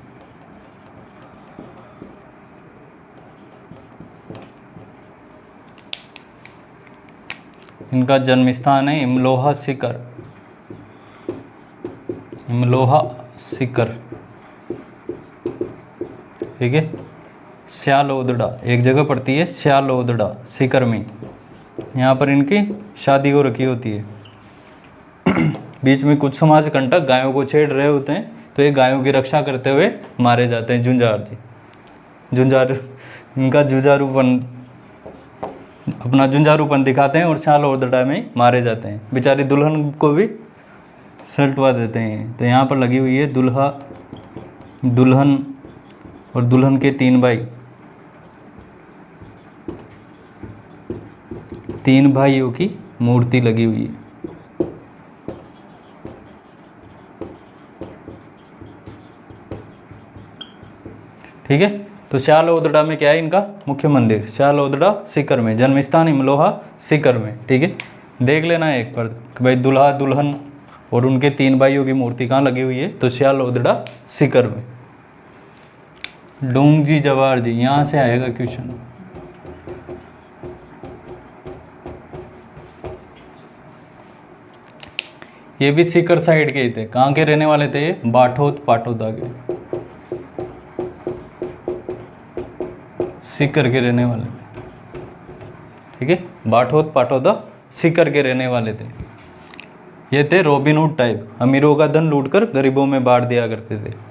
इनका जन्म स्थान है इमलोहा सीकर। इमलोहा सीकर, ठीक है। श्यालोदड़ा एक जगह पड़ती है, श्यालोदड़ा सीकर में। यहाँ पर इनकी शादी हो रखी होती है। बीच में कुछ समाज कंटक गायों को छेड़ रहे होते हैं, तो ये गायों की रक्षा करते हुए मारे जाते हैं झुंझार जी। झुंझार, इनका जुझारूपन, अपना झुंझारूपन दिखाते हैं और श्यालोदड़ा में मारे जाते हैं। बेचारी दुल्हन को भी सल्टवा देते हैं। तो यहाँ पर लगी हुई है दुल्हा, दुल्हन और दुल्हन के 3 भाई, 3 भाइयों की मूर्ति लगी हुई है। ठीक है, तो श्यालोदड़ा में क्या है? इनका मुख्य मंदिर श्यालोदड़ा सीकर में, जन्म स्थान इमलोहा सीकर में। ठीक है, देख लेना है एक बार कि भाई दुल्हा दुल्हन और उनके 3 भाइयों की मूर्ति कहाँ लगी हुई है? तो श्यालोदड़ा सीकर में। डोंगजी जवार जी, यहाँ से आएगा क्वेश्चन। ये भी सीकर साइड के ही थे। कहाँ के रहने वाले थे? बाठोद पाटोदा के, सीकर के रहने वाले। ठीक है, बाठोद पाटोदा सीकर के रहने वाले थे। ये थे रॉबिनहुड टाइप, अमीरों का धन लूटकर गरीबों में बांट दिया करते थे।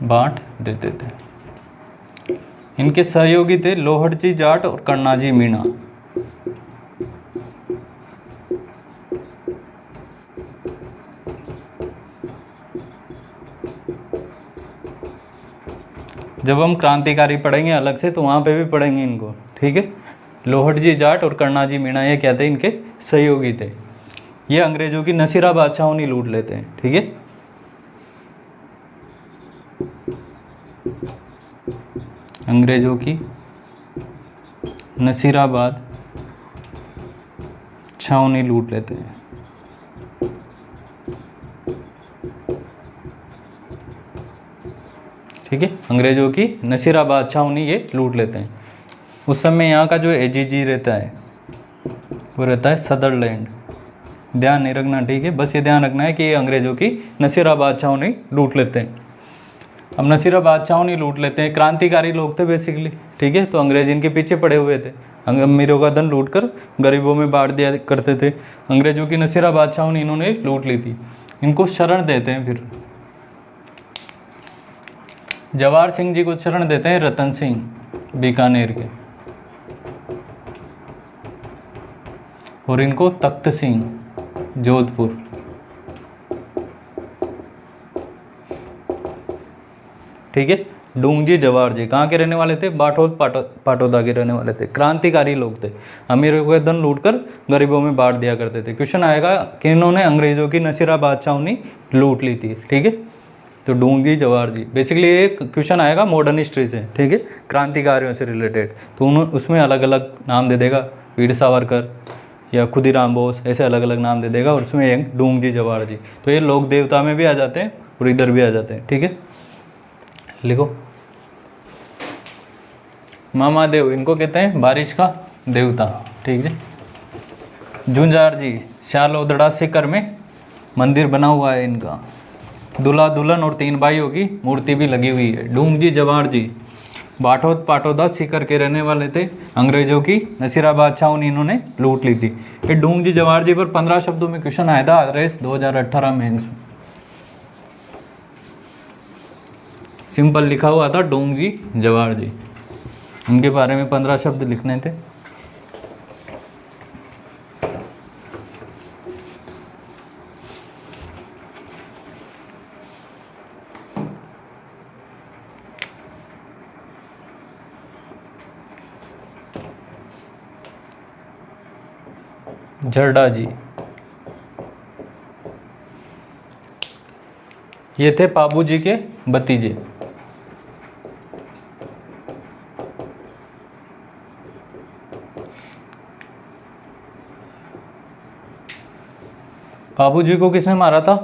बांट देते थे। इनके सहयोगी थे लोहड़जी जाट और कन्नाजी मीणा। जब हम क्रांतिकारी पढ़ेंगे अलग से तो वहाँ पे भी पढ़ेंगे इनको। ठीक है, लोहड़जी जाट और कन्नाजी मीणा ये क्या थे? इनके सहयोगी थे। ये अंग्रेजों की नसीरा बादशाहों नहीं लूट लेते हैं। ठीक है, अंग्रेजों की नसीराबाद छावनी लूट लेते हैं। ठीक है, अंग्रेजों की नसीराबाद छावनी ये लूट लेते हैं। उस समय यहाँ का जो एजीजी रहता है वो रहता है सदरलैंड। ध्यान नहीं रखना, ठीक है, बस ये ध्यान रखना है कि ये अंग्रेजों की नसीराबाद छावनी लूट लेते हैं। अब नसीराबाद छावनी लूट लेते हैं, क्रांतिकारी लोग थे बेसिकली। ठीक है, तो अंग्रेज इनके पीछे पड़े हुए थे। अमीरों का धन लूट कर गरीबों में बांट दिया करते थे। अंग्रेजों की नसीराबाद छावनी इन्होंने लूट ली थी। इनको शरण देते हैं फिर जवाहर सिंह जी को शरण देते हैं रतन सिंह बीकानेर के। और इनको तख्त सिंह जोधपुर। ठीक है। डूंगजी जवाहर जी कहाँ के रहने वाले थे? बाठोद पाटोदा के रहने वाले थे। क्रांतिकारी लोग थे, अमीरों के धन लूटकर गरीबों में बांट दिया करते थे। क्वेश्चन आएगा कि इन्होंने अंग्रेजों की नसीरा बादशाहों लूट ली थी। ठीक है, तो डूंगजी जवाहर जी बेसिकली ये क्वेश्चन आएगा मॉडर्न हिस्ट्री से। ठीक है, क्रांतिकारियों से रिलेटेड, तो उसमें अलग अलग नाम दे देगा, वीर सावरकर या खुदीराम बोस, ऐसे अलग अलग नाम दे देगा, और उसमें एक डूंगजी जवाहर जी। तो ये लोक देवता में भी आ जाते हैं और इधर भी आ जाते हैं। ठीक है, लिखो। मामादेव इनको कहते हैं बारिश का देवता। ठीक है। झुंझार जी शालोदड़ा सीकर में मंदिर बना हुआ है इनका। दूल्हा दुल्हन और 3 भाइयों की मूर्ति भी लगी हुई है। डूंगजी जवाहर जी बाठोद पाटोदा सीकर के रहने वाले थे। अंग्रेजों की नसीरा बादशाहों ने इन्होंने लूट ली थी। ये डूंगजी जवाहर जी पर 15 शब्दों में क्वेश्चन आया था रेस 2018 मेंस में। सिंपल लिखा हुआ था डूंगजी जवाहर जी, उनके बारे में 15 शब्द लिखने थे। जरडा जी ये थे पाबू जी के भतीजे। बाबू जी को किसने मारा था?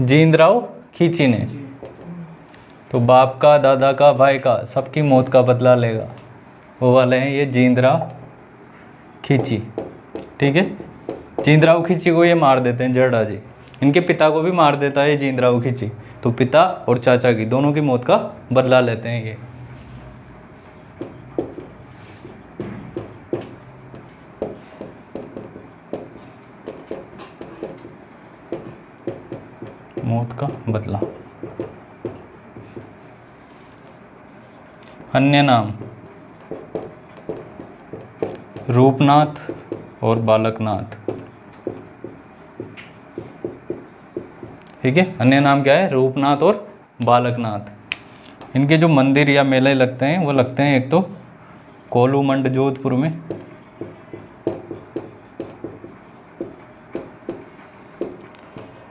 जींदराव खींची ने। तो बाप का, दादा का, भाई का, सबकी मौत का बदला लेगा, वो वाले हैं ये जींदराव खींची। ठीक है, जींदराव खींची को ये मार देते हैं जरडा जी। इनके पिता को भी मार देता है ये जींदराव खींची। तो पिता और चाचा की दोनों की मौत का बदला लेते हैं ये। मौत का बदला। अन्य नाम रूपनाथ और बालकनाथ। ठीक है, अन्य नाम क्या है? रूपनाथ और बालकनाथ। इनके जो मंदिर या मेले लगते हैं वो लगते हैं एक तो कोलूमंड जोधपुर में,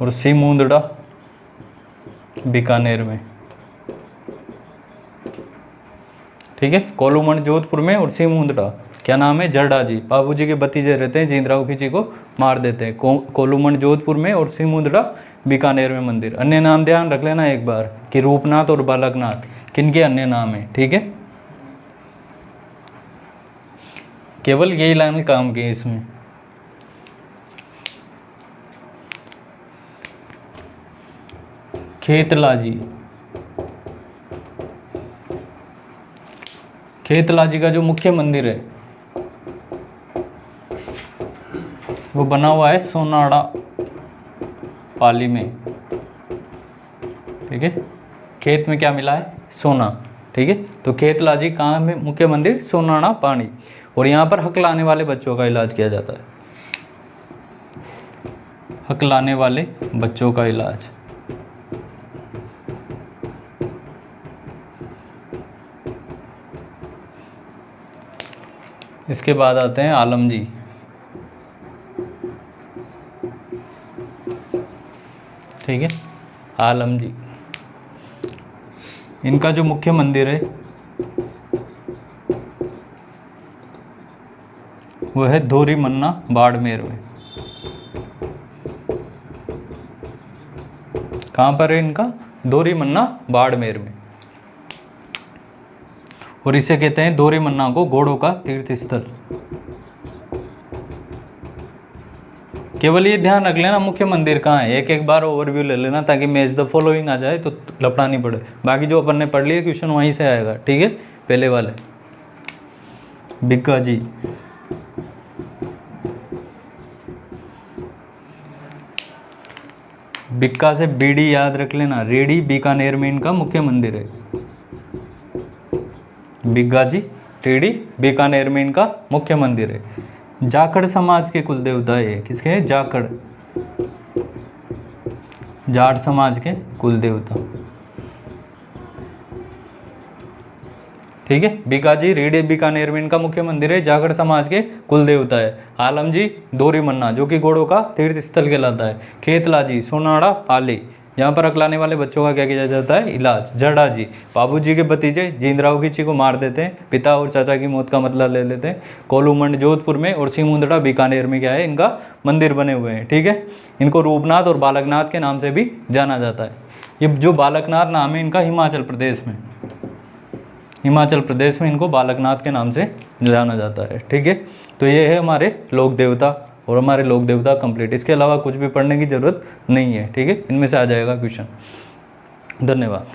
और सीमुंदड़ा बीकानेर में। ठीक है, कोलूमंड जोधपुर में और सीमुंदड़ा। क्या नाम है? जरडा जी। बाबू जी के भतीजे रहते हैं, जींदराव खींची को मार देते हैं। कोलूमंड जोधपुर में और सीमुंदड़ा बीकानेर में मंदिर। अन्य नाम ध्यान रख लेना एक बार कि रूपनाथ और बालकनाथ किनके अन्य नाम है। ठीक है, केवल यही लाइन काम की है इसमें। खेतलाजी, खेतलाजी का जो मुख्य मंदिर है वो बना हुआ है सोनाड़ा पाली में। ठीक है, खेत में क्या मिला है? सोना। ठीक है, तो खेतलाजी कहाँ में मुख्य मंदिर? सोनाड़ा पानी। और यहाँ पर हक लाने वाले बच्चों का इलाज किया जाता है। हक लाने वाले बच्चों का इलाज। इसके बाद आते हैं आलम जी। ठीक है, आलम जी, इनका जो मुख्य मंदिर है वो है धोरी मन्ना बाड़मेर में। कहाँ पर है इनका? धोरी मन्ना बाड़मेर में। और इसे कहते हैं धोरी मन्ना को घोड़ों का तीर्थ स्थल। केवल ये ध्यान रख लेना मुख्य मंदिर कहाँ है, एक एक बार ओवरव्यू ले लेना ताकि मैच द फॉलोइंग आ जाए तो लपड़ा नहीं पड़े। बाकी जो अपन ने पढ़ लिया क्वेश्चन वहीं से आएगा। ठीक है, पहले वाले बिक्का जी, बिक्का से बीडी याद रख लेना। रेडी बीकानेर में इनका मुख्य मंदिर है। बिग्गा जी टीडी बीकानेर में इनका मुख्य मंदिर है। जाखड़ समाज के कुल देवता है, किसके हैं? जाखड़, जाट समाज के कुल देवता। ठीक है, बीकाजी रीडे बीकानेर में इनका मुख्य मंदिर है, जाखड़ समाज के कुल देवता है। आलमजी दोरी मन्ना जो कि घोड़ों का तीर्थ स्थल कहलाता है। खेतलाजी सोनाड़ा पाली, यहाँ पर अकलाने वाले बच्चों का क्या किया जाता है? इलाज। जड़ा जी बाबूजी के भतीजे जींदराव की ची को मार देते हैं, पिता और चाचा की मौत का मतलब ले लेते हैं। कोलूमंड जोधपुर में और सिमुंदड़ा बीकानेर में क्या है? इनका मंदिर बने हुए हैं। ठीक है, इनको रूपनाथ और बालकनाथ के नाम से भी जाना जाता है। ये जो बालकनाथ नाम है इनका हिमाचल प्रदेश में, हिमाचल प्रदेश में इनको बालकनाथ के नाम से जाना जाता है। ठीक है, तो ये है हमारे लोक देवता, और हमारे लोक देवता कंप्लीट। इसके अलावा कुछ भी पढ़ने की ज़रूरत नहीं है। ठीक है, इनमें से आ जाएगा क्वेश्चन। धन्यवाद।